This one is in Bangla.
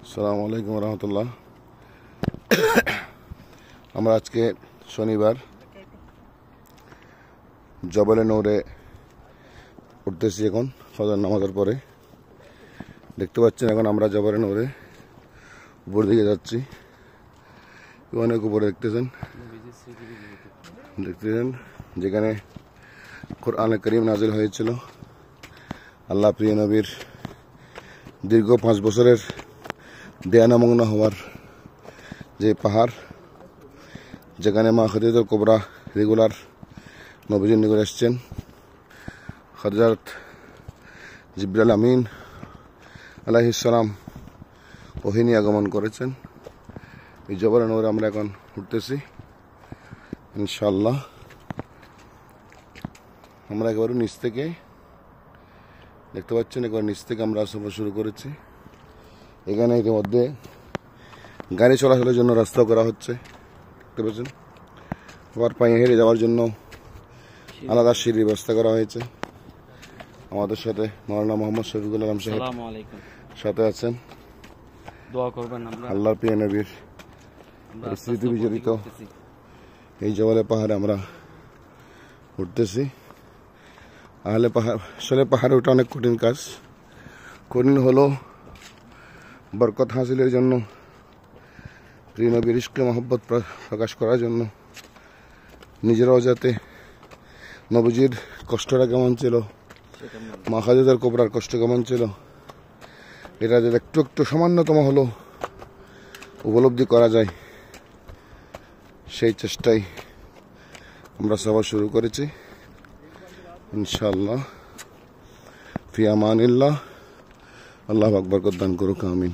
আসসালামু আলাইকুম রহমতুল্লাহ। আমরা আজকে শনিবার জবলে নূরে উঠতেছি। এখন ফজর নামাজের পরে দেখতে পাচ্ছেন, এখন আমরা জবলে নূরে উপর দিকে যাচ্ছি। অনেক উপরে দেখতেছেন যেখানে কোরআনে কারীম নাজিল হয়েছিল। আল্লাহ প্রিয় নবীর দীর্ঘ 5 বছরের ধ্যানমগ্ন হওয়ার যে পাহাড়, যেখানে মা খাদিজাতুল কুবরা রেগুলার নবীজির নিকট এসছেন। হযরত জিবরাইল আমিন আলাইহিস সালাম ওহী নিয়ে আগমন করেছেন। এই জবলে নূরে আমরা এখন উঠতেছি ইনশাআল্লাহ। আমরা একেবারে নিচ থেকে দেখতে পাচ্ছেন, একবার নিচ থেকে আমরা সফর শুরু করেছি। এখানে ইতিমধ্যে গাড়ি চলাচলের জন্য রাস্তা করা হচ্ছে, দেখতে পাচ্ছেন। আবার পায়ে হেঁটে যাওয়ার জন্য আলাদা সিঁড়ির ব্যবস্থা করা হয়েছে। আমাদের সাথে মাওলানা মোহাম্মদ শফিকুল আলম সাহেব সাথে আছেন। আল্লাহর প্রিয় নবীর স্মৃতি বিজড়িত এই জবলে পাহাড়ে আমরা উঠতেছি। আসলে পাহাড়ে ওঠা অনেক কঠিন কাজ। কঠিন হলো বরকত হাসিলের জন্য, প্রিয় নবীর ইশকে মহব্বত প্রকাশ করার জন্য, নিজেরাও যাতে নবীজির কষ্টটা কেমন ছিল, মা খাদিজাতুল কুবরার কষ্ট কেমন ছিল, এটা যাতে একটু একটু সামান্যতম হলো উপলব্ধি করা যায়, সেই চেষ্টাই আমরা সফর শুরু করেছি ইনশাআল্লাহ। ফি আমানিল্লাহ। আল্লাহ আকবার দান করুক, আমিন।